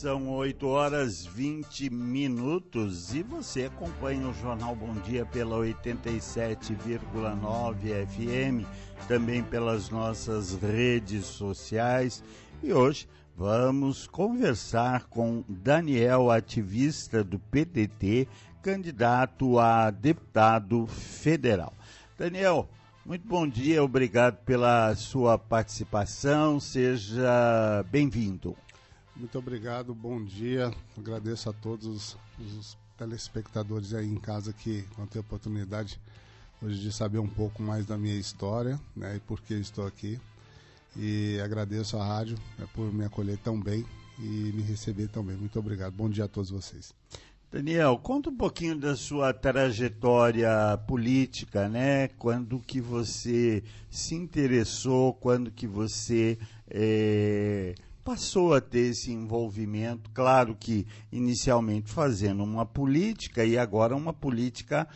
são 8h20 e você acompanha o Jornal Bom Dia pela 87,9 FM, também pelas nossas redes sociais. E hoje vamos conversar com Daniel, ativista do PDT, candidato a deputado federal. Daniel, muito bom dia, obrigado pela sua participação, seja bem-vindo. Muito obrigado, bom dia, agradeço a todos os telespectadores aí em casa que vão ter a oportunidade hoje de saber um pouco mais da minha história, né, e por que estou aqui. E agradeço a rádio, né, por me acolher tão bem e me receber tão bem. Muito obrigado, bom dia a todos vocês. Daniel, conta um pouquinho da sua trajetória política, né? Quando que você se interessou, quando que você passou a ter esse envolvimento, claro que inicialmente fazendo uma política e agora uma política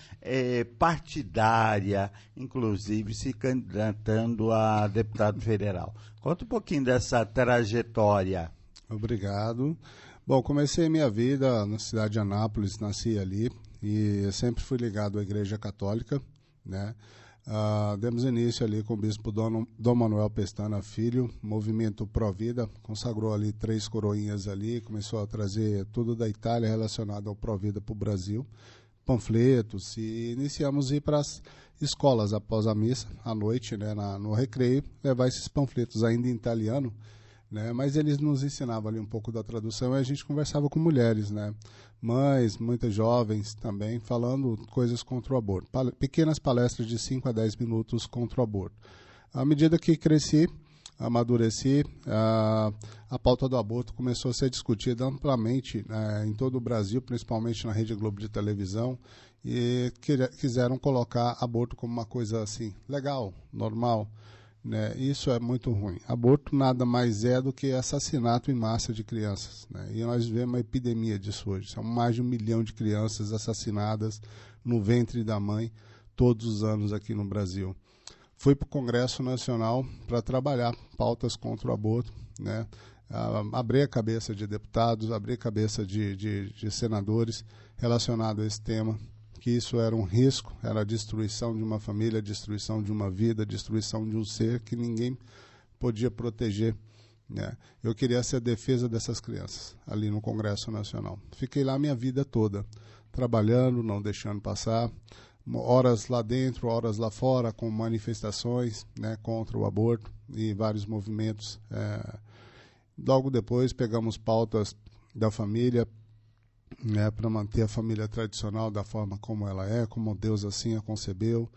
partidária, inclusive se candidatando a deputado federal. Conta um pouquinho dessa trajetória. Obrigado. Bom, comecei minha vida na cidade de Anápolis, nasci ali e eu sempre fui ligado à Igreja Católica, né? Demos início ali com o bispo Dom Manuel Pestana Filho, movimento Provida, consagrou ali 3 coroinhas ali, começou a trazer tudo da Itália relacionado ao Provida para o Brasil, panfletos, e iniciamos a ir para as escolas após a missa, à noite, né, no recreio, levar esses panfletos ainda em italiano, né, mas eles nos ensinavam ali um pouco da tradução e a gente conversava com mulheres, né, mães, muitas jovens também, falando coisas contra o aborto. Pequenas palestras de 5 a 10 minutos contra o aborto. À medida que cresci, amadureci, a pauta do aborto começou a ser discutida amplamente em todo o Brasil, principalmente na Rede Globo de televisão, e quiseram colocar aborto como uma coisa assim, legal, normal. Né, isso é muito ruim. Aborto nada mais é do que assassinato em massa de crianças, né, e nós vemos uma epidemia disso hoje. São mais de 1 milhão de crianças assassinadas no ventre da mãe todos os anos aqui no Brasil. Fui para o Congresso Nacional para trabalhar pautas contra o aborto, né, abri a cabeça de deputados, abri a cabeça de senadores relacionado a esse tema, que isso era um risco, era a destruição de uma família, a destruição de uma vida, a destruição de um ser que ninguém podia proteger, né? Eu queria ser a defesa dessas crianças, ali no Congresso Nacional. Fiquei lá minha vida toda, trabalhando, não deixando passar, horas lá dentro, horas lá fora, com manifestações, né, contra o aborto e vários movimentos. Logo depois pegamos pautas da família, né, para manter a família tradicional da forma como ela é, como Deus assim a concebeu.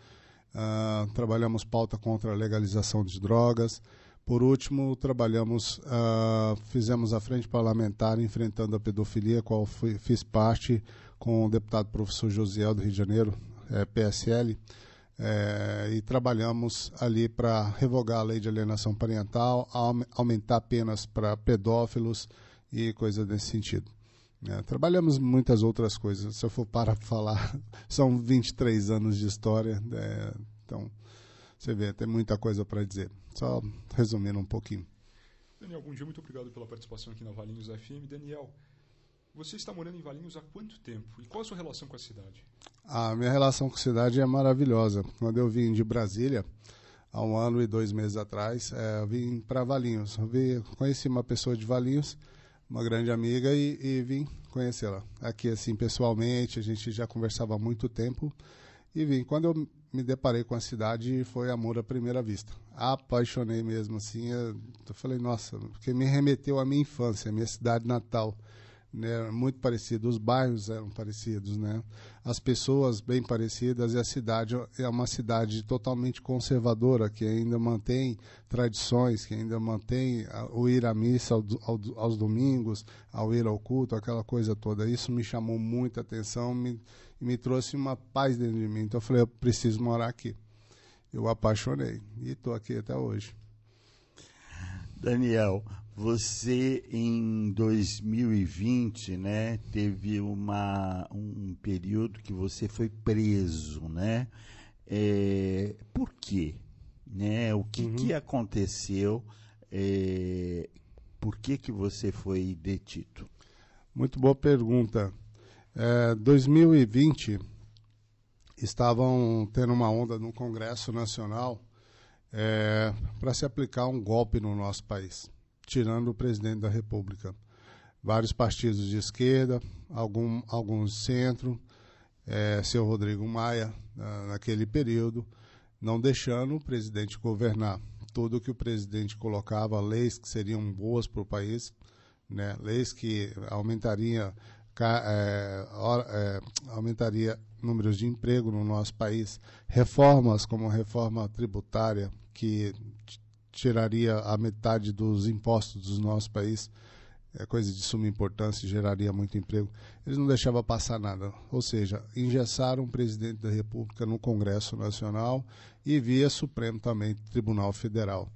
Trabalhamos pauta contra a legalização de drogas. Por último, fizemos a frente parlamentar enfrentando a pedofilia, qual fiz parte com o deputado professor Josiel do Rio de Janeiro, PSL, e trabalhamos ali para revogar a lei de alienação parental, aumentar penas para pedófilos e coisas desse sentido. Trabalhamos muitas outras coisas, se eu for para falar, são 23 anos de história, então você vê, tem muita coisa para dizer, só resumindo um pouquinho. Daniel, bom dia, muito obrigado pela participação aqui na Valinhos FM. Daniel, você está morando em Valinhos há quanto tempo e qual a sua relação com a cidade? A minha relação com a cidade é maravilhosa. Quando eu vim de Brasília, há 1 ano e 2 meses atrás, eu vim para Valinhos, conheci uma pessoa de Valinhos, uma grande amiga, e vim conhecê-la aqui assim pessoalmente. A gente já conversava há muito tempo e vim. Quando eu me deparei com a cidade, foi amor à primeira vista. Apaixonei mesmo assim. Eu falei, nossa, porque me remeteu à minha infância, à minha cidade natal, né? Muito parecido, os bairros eram parecidos, né? As pessoas bem parecidas, e a cidade é uma cidade totalmente conservadora, que ainda mantém tradições, que ainda mantém o ir à missa aos domingos, ao ir ao culto, aquela coisa toda. Isso me chamou muita atenção e me trouxe uma paz dentro de mim. Então eu falei, eu preciso morar aqui. Eu apaixonei e estou aqui até hoje. Daniel, você em 2020, né, teve um período que você foi preso, né? Por quê? Né? O que aconteceu? Por que você foi detido? Muito boa pergunta. 2020, estavam tendo uma onda no Congresso Nacional para se aplicar um golpe no nosso país, tirando o presidente da República. Vários partidos de esquerda, alguns de centro, seu Rodrigo Maia, naquele período, não deixando o presidente governar. Tudo que o presidente colocava, leis que seriam boas para o país, né, leis que aumentaria números de emprego no nosso país, reformas como a reforma tributária, que tiraria a metade dos impostos do nosso país, coisa de suma importância e geraria muito emprego. Eles não deixavam passar nada, ou seja, engessaram o presidente da República no Congresso Nacional e via Supremo também, Tribunal Federal,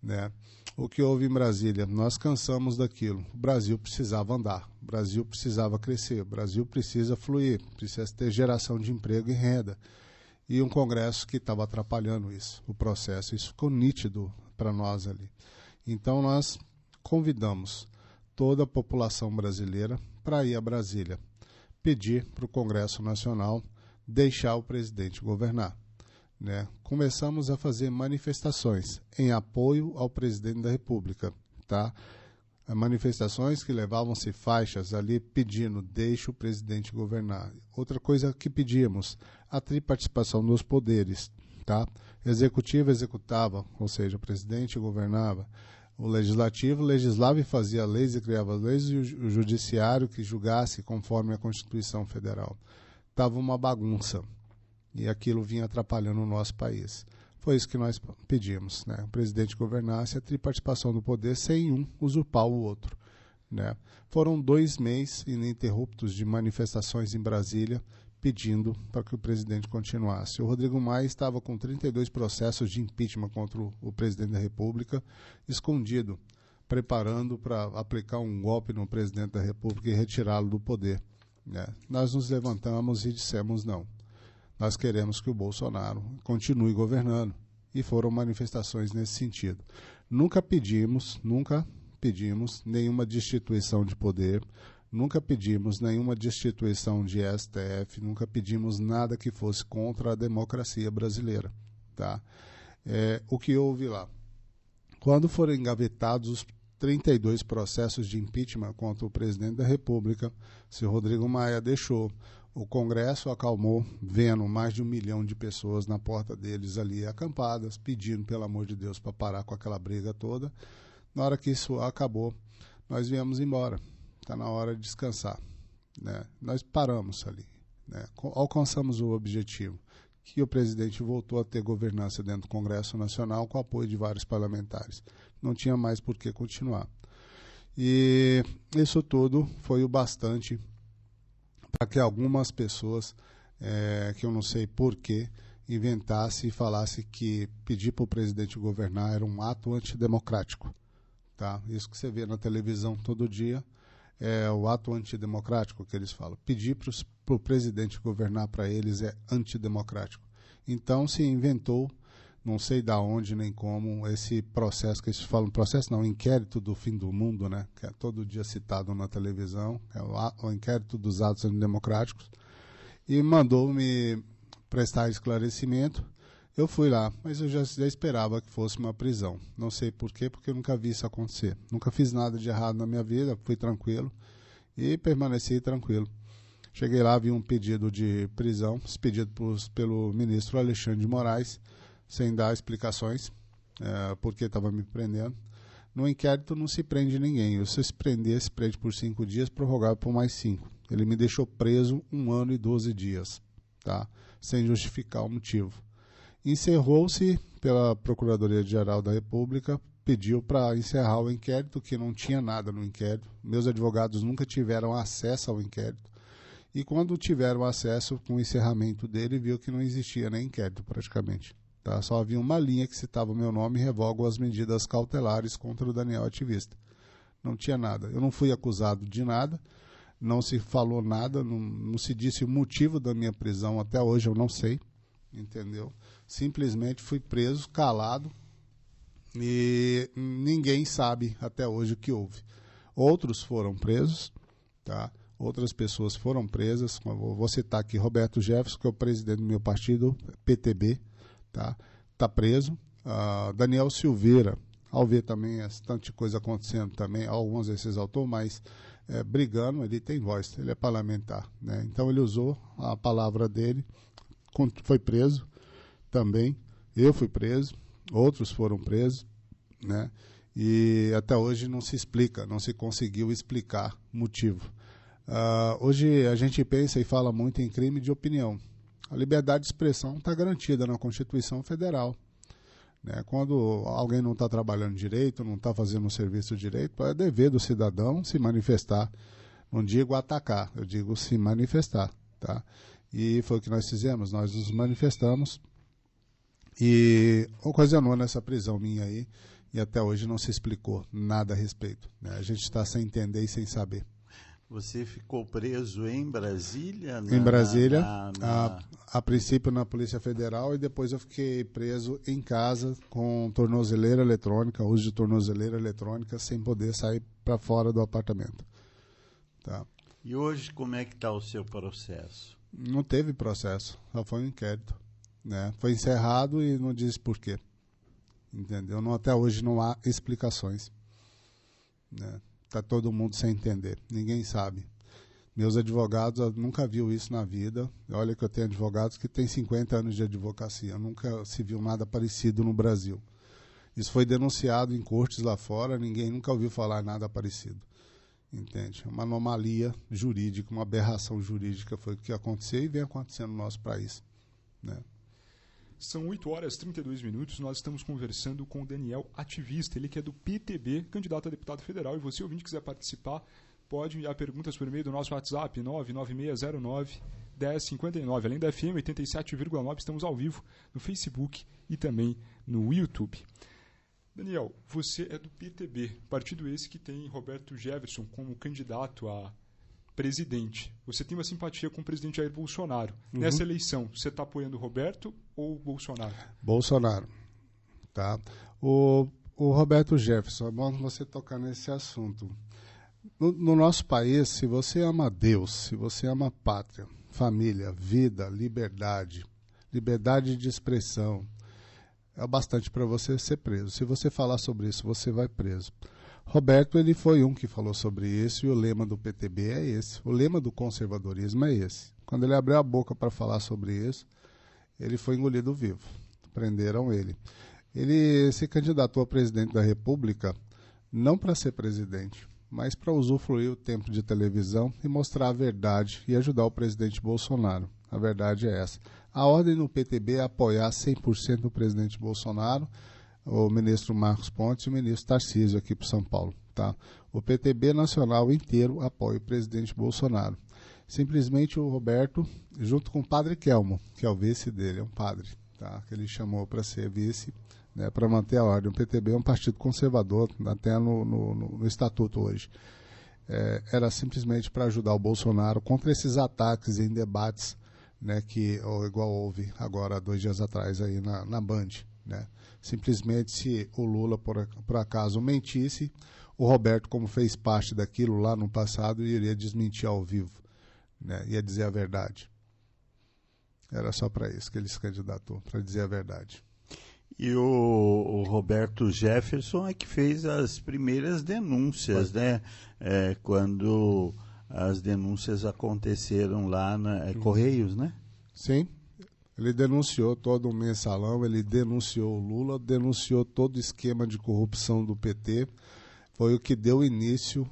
né? O que houve em Brasília? Nós cansamos daquilo. O Brasil precisava andar, o Brasil precisava crescer, o Brasil precisa fluir, precisa ter geração de emprego e renda. E um Congresso que estava atrapalhando isso, o processo. Isso ficou nítido para nós ali. Então nós convidamos toda a população brasileira para ir a Brasília, pedir para o Congresso Nacional deixar o presidente governar, né? Começamos a fazer manifestações em apoio ao presidente da República, tá? Manifestações que levavam-se faixas ali pedindo deixe o presidente governar. Outra coisa que pedíamos, a triparticipação dos poderes, tá? Executivo executava, ou seja, o presidente governava. O legislativo legislava e fazia leis e criava leis, e o judiciário que julgasse conforme a Constituição Federal. Estava uma bagunça e aquilo vinha atrapalhando o nosso país. Foi isso que nós pedimos, né? O presidente governasse, a triparticipação do poder sem um usurpar o outro, né? Foram 2 meses ininterruptos de manifestações em Brasília pedindo para que o presidente continuasse. O Rodrigo Maia estava com 32 processos de impeachment contra o presidente da República, escondido, preparando para aplicar um golpe no presidente da República e retirá-lo do poder, né? Nós nos levantamos e dissemos não. Nós queremos que o Bolsonaro continue governando. E foram manifestações nesse sentido. Nunca pedimos nenhuma destituição de poder, nunca pedimos nenhuma destituição de STF, nunca pedimos nada que fosse contra a democracia brasileira, tá? O que houve lá? Quando foram engavetados os 32 processos de impeachment contra o presidente da República, o senhor Rodrigo Maia deixou. O Congresso acalmou, vendo mais de 1 milhão de pessoas na porta deles ali acampadas, pedindo, pelo amor de Deus, para parar com aquela briga toda. Na hora que isso acabou, nós viemos embora. Está na hora de descansar, né? Nós paramos ali, né? Alcançamos o objetivo, que o presidente voltou a ter governança dentro do Congresso Nacional com o apoio de vários parlamentares. Não tinha mais por que continuar. E isso tudo foi o bastante para que algumas pessoas, que eu não sei porquê, inventasse e falasse que pedir para o presidente governar era um ato antidemocrático, tá? Isso que você vê na televisão todo dia é o ato antidemocrático que eles falam. Pedir para o presidente governar para eles é antidemocrático. Então se inventou, não sei da onde nem como, esse processo que eles falam, processo não, inquérito do fim do mundo, né? Que é todo dia citado na televisão, é o inquérito dos atos antidemocráticos, e mandou-me prestar esclarecimento. Eu fui lá, mas eu já esperava que fosse uma prisão. Não sei por quê, porque eu nunca vi isso acontecer. Nunca fiz nada de errado na minha vida, fui tranquilo e permaneci tranquilo. Cheguei lá, vi um pedido de prisão, expedido pelo ministro Alexandre de Moraes, sem dar explicações, porque estava me prendendo. No inquérito não se prende ninguém. Se se prender, se prende por 5 dias, prorrogável por mais 5. Ele me deixou preso 1 ano e 12 dias, tá? Sem justificar o motivo. Encerrou-se pela Procuradoria-Geral da República, pediu para encerrar o inquérito, que não tinha nada no inquérito. Meus advogados nunca tiveram acesso ao inquérito. E quando tiveram acesso, com o encerramento dele, viu que não existia nem inquérito praticamente. Tá? Só havia uma linha que citava o meu nome e revogo as medidas cautelares contra o Daniel Ativista. Não tinha nada. Eu não fui acusado de nada, não se falou nada, não se disse o motivo da minha prisão, até hoje eu não sei, entendeu? Simplesmente fui preso, calado, e ninguém sabe até hoje o que houve. Outros foram presos, tá? Outras pessoas foram presas. Vou citar aqui Roberto Jefferson, que é o presidente do meu partido, PTB, tá preso. Daniel Silveira, ao ver também tanta coisa acontecendo também, algumas vezes exaltou, mas brigando, ele tem voz, ele é parlamentar, né? Então ele usou a palavra dele, foi preso também. Eu fui preso, outros foram presos, né? E até hoje não se explica, não se conseguiu explicar o motivo. Hoje a gente pensa e fala muito em crime de opinião. A liberdade de expressão está garantida na Constituição Federal, né? Quando alguém não está trabalhando direito, não está fazendo o serviço direito, é dever do cidadão se manifestar. Não digo atacar, eu digo se manifestar, tá? E foi o que nós fizemos, nós nos manifestamos e ocasionou nessa prisão minha aí, e até hoje não se explicou nada a respeito, né? A gente está sem entender e sem saber. Você ficou preso em Brasília? Em Brasília, a princípio na Polícia Federal, e depois eu fiquei preso em casa com tornozeleira eletrônica, uso de tornozeleira eletrônica, sem poder sair para fora do apartamento. Tá. E hoje como é que está o seu processo? Não teve processo, só foi um inquérito, né? Foi encerrado e não diz por quê. Entendeu? Até hoje não há explicações, né? Está todo mundo sem entender, ninguém sabe. Meus advogados nunca viu isso na vida. Olha que eu tenho advogados que têm 50 anos de advocacia, nunca se viu nada parecido no Brasil. Isso foi denunciado em cortes lá fora, ninguém nunca ouviu falar nada parecido. Entende? Uma anomalia jurídica, uma aberração jurídica foi o que aconteceu e vem acontecendo no nosso país, né? São 8h32, nós estamos conversando com o Daniel Ativista, ele que é do PTB, candidato a deputado federal, e você, ouvinte, quiser participar, pode enviar perguntas por meio do nosso WhatsApp, 99609-1059. Além da FM 87,9, estamos ao vivo no Facebook e também no YouTube. Daniel, você é do PTB, partido esse que tem Roberto Jefferson como candidato a presidente. Você tem uma simpatia com o presidente Jair Bolsonaro. Nessa eleição, você está apoiando o Roberto ou o Bolsonaro? Bolsonaro. Tá? O Roberto Jefferson, é bom você tocar nesse assunto. No nosso país, se você ama Deus, se você ama pátria, família, vida, liberdade de expressão, é bastante para você ser preso. Se você falar sobre isso, você vai preso. Roberto, ele foi um que falou sobre isso, e o lema do PTB é esse. O lema do conservadorismo é esse. Quando ele abriu a boca para falar sobre isso, ele foi engolido vivo. Prenderam ele. Ele se candidatou a presidente da República não para ser presidente, mas para usufruir o tempo de televisão e mostrar a verdade e ajudar o presidente Bolsonaro. A verdade é essa. A ordem no PTB é apoiar 100% o presidente Bolsonaro, o ministro Marcos Pontes e o ministro Tarcísio aqui para São Paulo. Tá? O PTB nacional inteiro apoia o presidente Bolsonaro. Simplesmente o Roberto, junto com o padre Kelmo, que é o vice dele, é um padre, tá? Que ele chamou para ser vice, né, para manter a ordem. O PTB é um partido conservador, até no estatuto hoje. Era simplesmente para ajudar o Bolsonaro contra esses ataques em debates, né, que igual houve agora 2 dias atrás aí na Band, né? Simplesmente, se o Lula por acaso mentisse, o Roberto, como fez parte daquilo lá no passado, iria desmentir ao vivo, né? Ia dizer a verdade. Era só para isso que ele se candidatou, para dizer a verdade. E o Roberto Jefferson é que fez as primeiras denúncias, né? Quando as denúncias aconteceram lá na Correios, né? Sim. Ele denunciou todo o mensalão, ele denunciou o Lula, denunciou todo o esquema de corrupção do PT. Foi o que deu início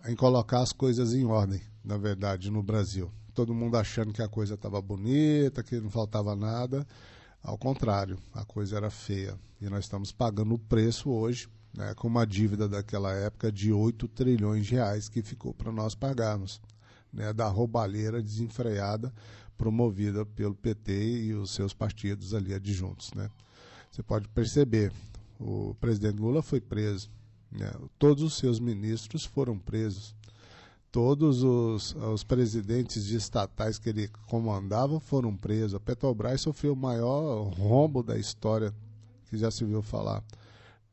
em colocar as coisas em ordem, na verdade, no Brasil. Todo mundo achando que a coisa estava bonita, que não faltava nada. Ao contrário, a coisa era feia. E nós estamos pagando o preço hoje, né, com uma dívida daquela época de 8 trilhões de reais que ficou para nós pagarmos, né, da roubalheira desenfreada promovida pelo PT e os seus partidos ali adjuntos, né? Você pode perceber, o presidente Lula foi preso, né? Todos os seus ministros foram presos, todos os presidentes de estatais que ele comandava foram presos. A Petrobras sofreu o maior rombo da história que já se viu falar.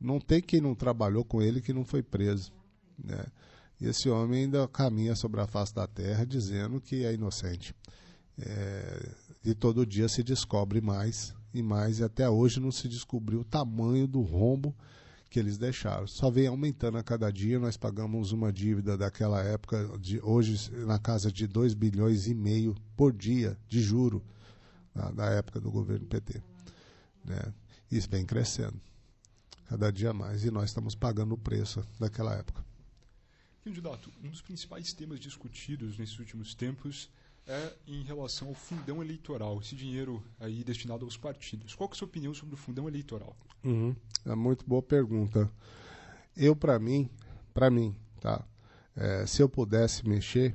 Não tem quem não trabalhou com ele que não foi preso, né? E esse homem ainda caminha sobre a face da terra dizendo que é inocente. E todo dia se descobre mais e mais, e até hoje não se descobriu o tamanho do rombo que eles deixaram. Só vem aumentando a cada dia. Nós pagamos uma dívida daquela época, hoje na casa de 2,5 bilhões por dia de juro, da época do governo PT. Né? Isso vem crescendo, cada dia mais, e nós estamos pagando o preço daquela época. Candidato, um dos principais temas discutidos nesses últimos tempos é em relação ao fundão eleitoral, esse dinheiro aí destinado aos partidos. Qual que é a sua opinião sobre o fundão eleitoral? É muito boa pergunta. Para mim, tá? Se eu pudesse mexer,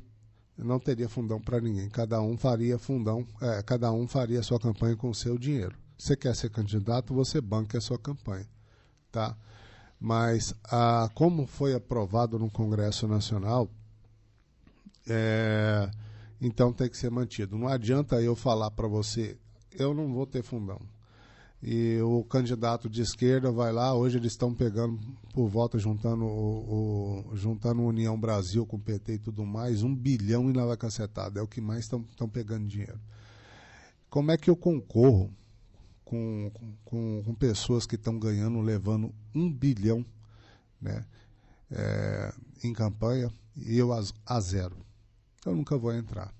eu não teria fundão para ninguém. Cada um faria a sua campanha com o seu dinheiro. Você quer ser candidato, você banca a sua campanha, tá? Mas como foi aprovado no Congresso Nacional, então tem que ser mantido. Não adianta eu falar para você, eu não vou ter fundão. E o candidato de esquerda vai lá, hoje eles estão pegando por volta, juntando União Brasil com o PT e tudo mais, 1 bilhão e lá vai cacetada, é o que mais estão pegando dinheiro. Como é que eu concorro com pessoas que estão levando 1 bilhão, né, em campanha, e eu a zero? Eu nunca vou entrar,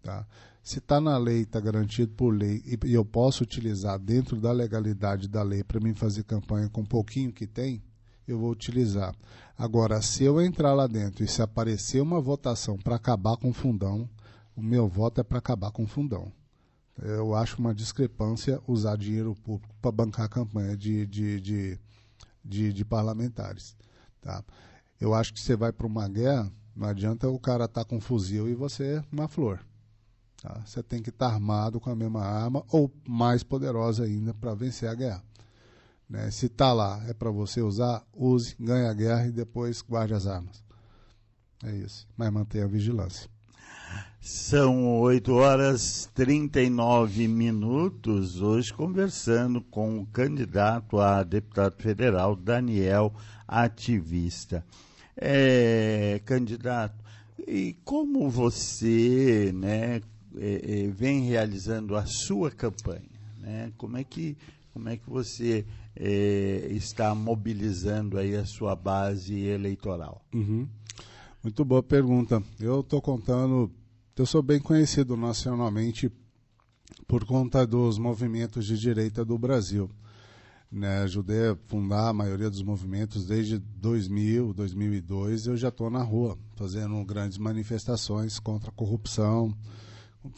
tá? Se está na lei, está garantido por lei, e eu posso utilizar dentro da legalidade da lei para mim fazer campanha com um pouquinho que tem, eu vou utilizar. Agora, se eu entrar lá dentro e se aparecer uma votação para acabar com o fundão, o meu voto é para acabar com o fundão. Eu acho uma discrepância usar dinheiro público para bancar a campanha de parlamentares, tá? Eu acho que você vai para uma guerra, não adianta o cara estar com um fuzil e você uma flor. Tá? Você tem que estar armado com a mesma arma ou mais poderosa ainda para vencer a guerra. Né? Se está lá, é para você usar, use, ganhe a guerra e depois guarde as armas. É isso. Mas mantenha a vigilância. São 8h39, hoje conversando com o candidato a deputado federal, Daniel Ativista. Candidato, e como você, né, vem realizando a sua campanha, né? Como é que você está mobilizando aí a sua base eleitoral? Muito boa pergunta. Eu sou bem conhecido nacionalmente por conta dos movimentos de direita do Brasil. Né, ajudei a fundar a maioria dos movimentos desde 2000, 2002. Eu já estou na rua fazendo grandes manifestações contra a corrupção,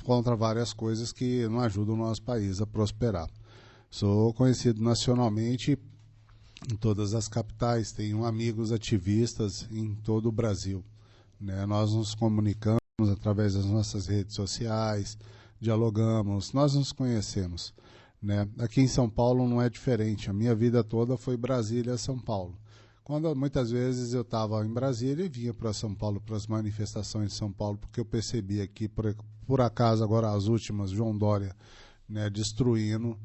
contra várias coisas que não ajudam o nosso país a prosperar. Sou conhecido nacionalmente em todas as capitais, tenho amigos ativistas em todo o Brasil. Né, nós nos comunicamos através das nossas redes sociais, dialogamos, nós nos conhecemos. Né? Aqui em São Paulo não é diferente. A minha vida toda foi Brasília, São Paulo. Quando muitas vezes eu estava em Brasília e vinha para São Paulo, para as manifestações de São Paulo, porque eu percebia que, por acaso, agora as últimas, João Dória, né, destruindo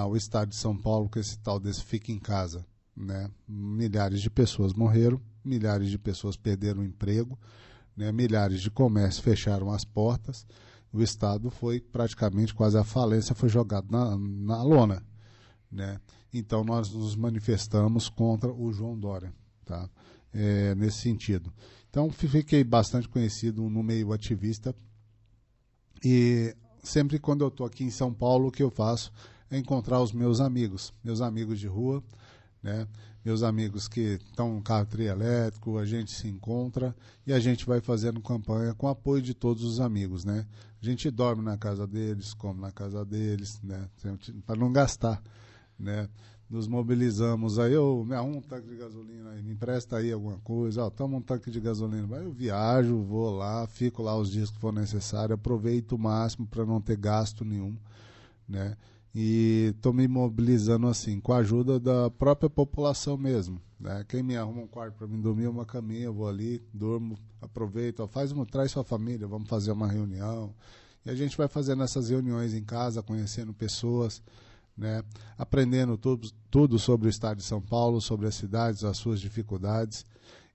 o estado de São Paulo com esse tal desse fica em casa. Né? Milhares de pessoas morreram, milhares de pessoas perderam o emprego, né? Milhares de comércios fecharam as portas. O Estado foi praticamente quase à falência, foi jogado na lona. Né? Então nós nos manifestamos contra o João Dória, tá? Nesse sentido. Então fiquei bastante conhecido no meio ativista e sempre quando eu estou aqui em São Paulo, o que eu faço é encontrar os meus amigos de rua, né? Meus amigos que estão no carro trielétrico, a gente se encontra e a gente vai fazendo campanha com apoio de todos os amigos, né? A gente dorme na casa deles, come na casa deles, né? Para não gastar, né? Nos mobilizamos, aí me arruma um tanque de gasolina, me empresta aí alguma coisa, toma um tanque de gasolina, eu viajo, vou lá, fico lá os dias que for necessário, aproveito o máximo para não ter gasto nenhum, né? E estou me mobilizando assim, com a ajuda da própria população mesmo. Né? Quem me arruma um quarto para mim dormir, uma caminha, eu vou ali, durmo, aproveito, traz sua família, vamos fazer uma reunião. E a gente vai fazendo essas reuniões em casa, conhecendo pessoas, né? Aprendendo tudo sobre o estado de São Paulo, sobre as cidades, as suas dificuldades.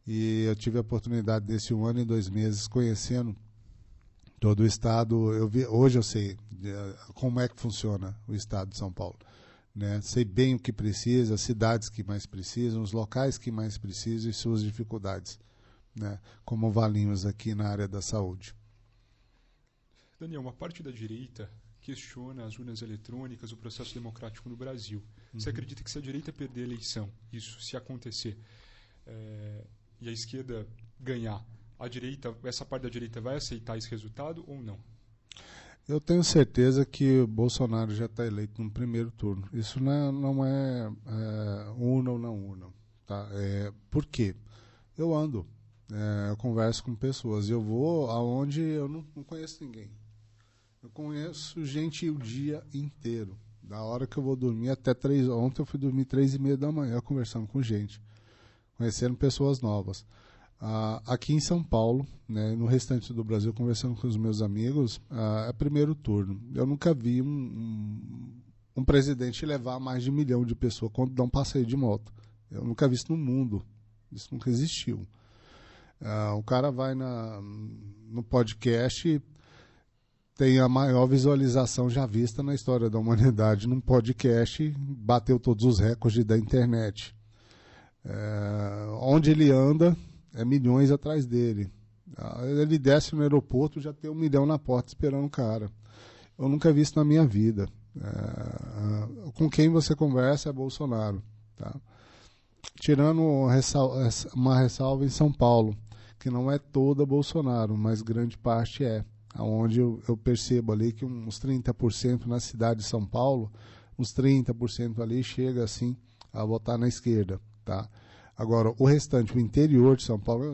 e eu tive a oportunidade desse 1 ano e 2 meses conhecendo todo o estado. Hoje eu sei como é que funciona o estado de São Paulo, né? Sei bem o que precisa, as cidades que mais precisam, os locais que mais precisam e suas dificuldades, né? Como Valinhos aqui na área da saúde. Daniel, uma parte da direita questiona as urnas eletrônicas, o processo democrático no Brasil. Você acredita que se a direita perder a eleição, isso se acontecer, e a esquerda ganhar, essa parte da direita vai aceitar esse resultado ou não? Eu tenho certeza que o Bolsonaro já está eleito no primeiro turno. Isso não é urna ou não urna. Tá? Por quê? Eu eu converso com pessoas, eu vou aonde eu não conheço ninguém. Eu conheço gente o dia inteiro. Da hora que eu vou dormir até 3 horas. Ontem eu fui dormir 3h30 da manhã conversando com gente, conhecendo pessoas novas. Aqui em São Paulo, né, no restante do Brasil, conversando com os meus amigos, é primeiro turno. Eu nunca vi um presidente levar mais de 1 milhão de pessoas quando dá um passeio de moto. Eu nunca vi isso no mundo. Isso nunca existiu. O cara vai no podcast, tem a maior visualização já vista na história da humanidade num podcast, bateu todos os recordes da internet. Onde ele anda, milhões atrás dele. Ele desce no aeroporto, já tem 1 milhão na porta esperando o cara. Eu nunca vi isso na minha vida. Com quem você conversa é Bolsonaro. Tá? Tirando uma ressalva em São Paulo, que não é toda Bolsonaro, mas grande parte é. Onde eu percebo ali que uns 30% na cidade de São Paulo, uns 30% ali chega assim a votar na esquerda. Tá? Agora, o restante, o interior de São Paulo,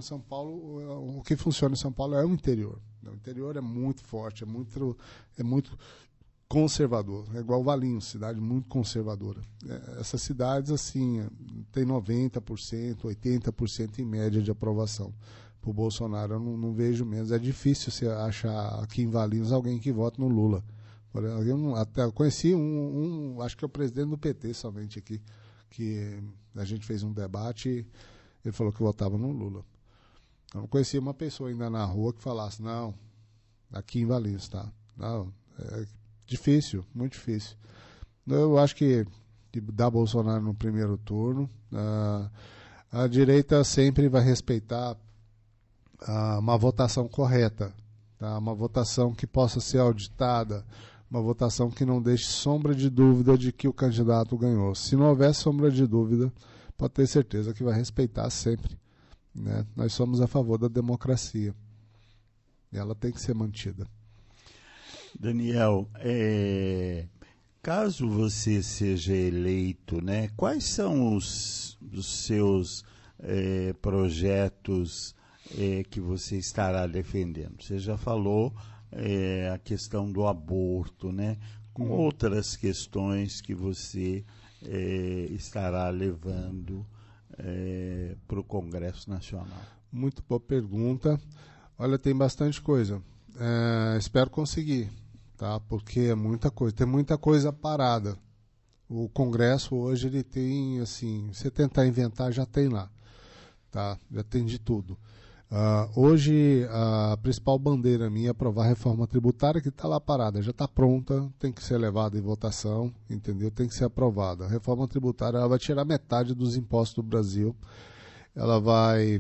o que funciona em São Paulo é o interior. O interior é muito forte, é muito conservador. É igual Valinhos, cidade muito conservadora. Essas cidades, assim, tem 90%, 80% em média de aprovação. Para o Bolsonaro, eu não vejo menos. É difícil você achar aqui em Valinhos alguém que vote no Lula. Eu até conheci acho que é o presidente do PT somente aqui, que a gente fez um debate e ele falou que votava no Lula. Eu não conhecia uma pessoa ainda na rua que falasse, não, aqui em Valinhos, tá? Não, é difícil, muito difícil. Eu acho que dá Bolsonaro no primeiro turno. A direita sempre vai respeitar uma votação correta, tá? Uma votação que possa ser auditada, uma votação que não deixe sombra de dúvida de que o candidato ganhou. Se não houver sombra de dúvida, pode ter certeza que vai respeitar sempre, né? Nós somos a favor da democracia e ela tem que ser mantida. Daniel, caso você seja eleito, né, quais são os seus projetos que você estará defendendo? Você já falou a questão do aborto, né? Com outras questões que você estará levando para o Congresso Nacional. Muito boa pergunta. Olha, tem bastante coisa. Espero conseguir, tá? Porque é muita coisa. Tem muita coisa parada. O Congresso hoje ele tem, assim, você tentar inventar já tem lá, tá? Já tem de tudo. Hoje a principal bandeira minha é aprovar a reforma tributária, que está lá parada, já está pronta, tem que ser levada em votação, entendeu? Tem que ser aprovada. A reforma tributária ela vai tirar metade dos impostos do Brasil, ela vai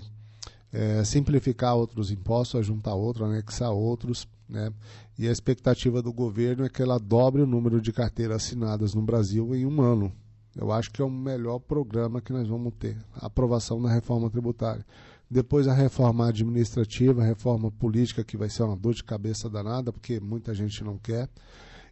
simplificar outros impostos, juntar outros, anexar outros, né? E a expectativa do governo é que ela dobre o número de carteiras assinadas no Brasil em 1 ano. Eu acho que é o melhor programa que nós vamos ter, a aprovação da reforma tributária. Depois a reforma administrativa, a reforma política, que vai ser uma dor de cabeça danada, porque muita gente não quer.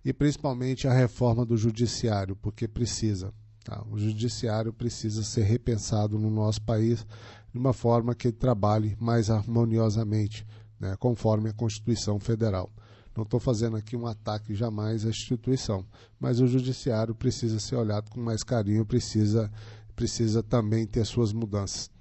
E principalmente a reforma do judiciário, porque precisa. Tá? O judiciário precisa ser repensado no nosso país de uma forma que trabalhe mais harmoniosamente, né, conforme a Constituição Federal. Não estou fazendo aqui um ataque jamais à instituição, mas o judiciário precisa ser olhado com mais carinho, precisa também ter suas mudanças.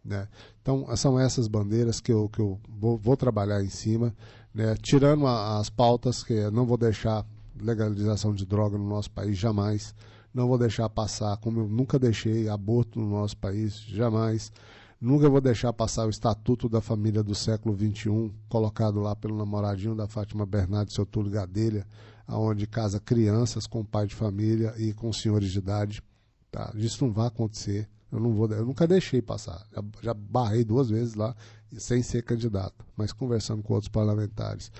Né? Então, são essas bandeiras que eu vou trabalhar em cima, né? Tirando as pautas, que não vou deixar legalização de droga no nosso país, jamais. Não vou deixar passar, como eu nunca deixei, aborto no nosso país, jamais. Nunca vou deixar passar o Estatuto da Família do século XXI, colocado lá pelo namoradinho da Fátima Bernardes, seu Túlio Gadelha, onde casa crianças com pai de família e com senhores de idade. Tá? Isso não vai acontecer. Eu nunca deixei passar. Já barrei 2 vezes lá, sem ser candidato, mas conversando com outros parlamentares.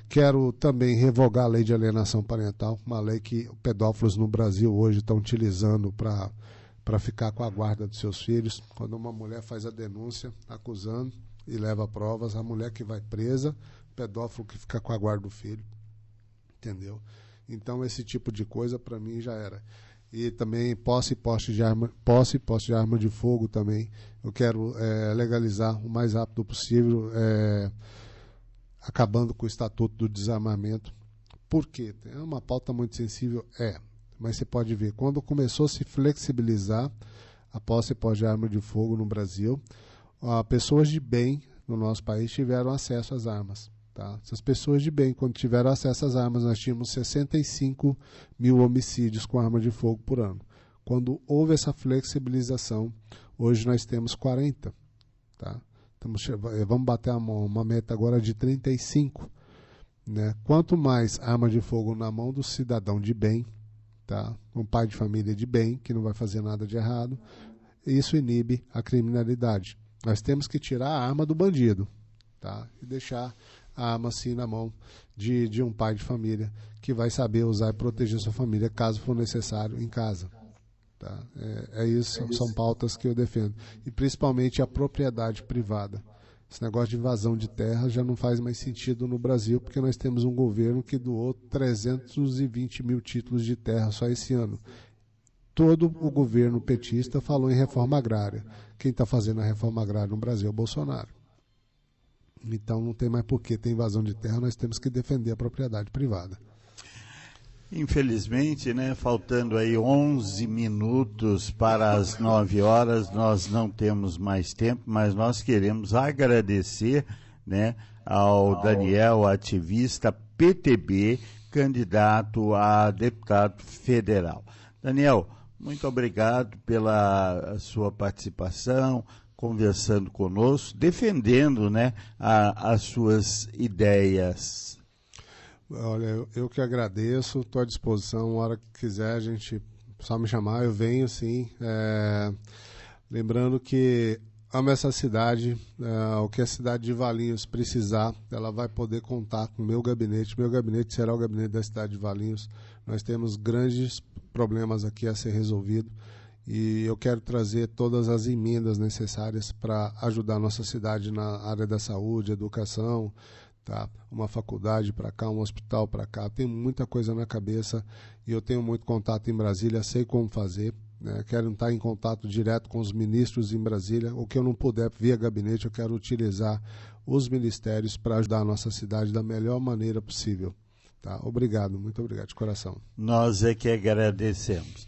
Quero também revogar a lei de alienação parental, uma lei que pedófilos no Brasil hoje estão utilizando para ficar com a guarda dos seus filhos. Quando uma mulher faz a denúncia acusando e leva provas, a mulher que vai presa, o pedófilo que fica com a guarda do filho. Entendeu? Então esse tipo de coisa para mim já era. E também posse de arma de fogo também. Eu quero legalizar o mais rápido possível, acabando com o Estatuto do Desarmamento. Por quê? É uma pauta muito sensível? Mas você pode ver, quando começou a se flexibilizar a posse de arma de fogo no Brasil, pessoas de bem no nosso país tiveram acesso às armas. Tá? Essas pessoas de bem, quando tiveram acesso às armas, nós tínhamos 65 mil homicídios com arma de fogo por ano. Quando houve essa flexibilização, hoje nós temos 40. Tá? Vamos bater uma meta agora de 35. Né? Quanto mais arma de fogo na mão do cidadão de bem, tá? Um pai de família de bem, que não vai fazer nada de errado, isso inibe a criminalidade. Nós temos que tirar a arma do bandido, tá? E deixar a arma assim na mão de um pai de família que vai saber usar e proteger sua família caso for necessário em casa. Tá? Isso, são pautas que eu defendo. E principalmente a propriedade privada. Esse negócio de invasão de terra já não faz mais sentido no Brasil, porque nós temos um governo que doou 320 mil títulos de terra só esse ano. Todo o governo petista falou em reforma agrária. Quem está fazendo a reforma agrária no Brasil é o Bolsonaro. Então não tem mais por que ter invasão de terra, nós temos que defender a propriedade privada. Infelizmente, né, faltando aí 11 minutos para as 9 horas, nós não temos mais tempo, mas nós queremos agradecer, né, ao Daniel, ativista PTB, candidato a deputado federal. Daniel, muito obrigado pela sua participação, conversando conosco, defendendo, né, as suas ideias. Olha, eu que agradeço, estou à disposição, a hora que quiser, a gente só me chamar, eu venho sim. Lembrando que amo essa cidade, o que a cidade de Valinhos precisar, ela vai poder contar com o meu gabinete será o gabinete da cidade de Valinhos. Nós temos grandes problemas aqui a ser resolvidos. E eu quero trazer todas as emendas necessárias para ajudar a nossa cidade na área da saúde, educação, tá? Uma faculdade para cá, um hospital para cá. Tem muita coisa na cabeça e eu tenho muito contato em Brasília, sei como fazer. Né? Quero estar em contato direto com os ministros em Brasília. O que eu não puder via gabinete, eu quero utilizar os ministérios para ajudar a nossa cidade da melhor maneira possível. Tá? Obrigado, muito obrigado de coração. Nós é que agradecemos.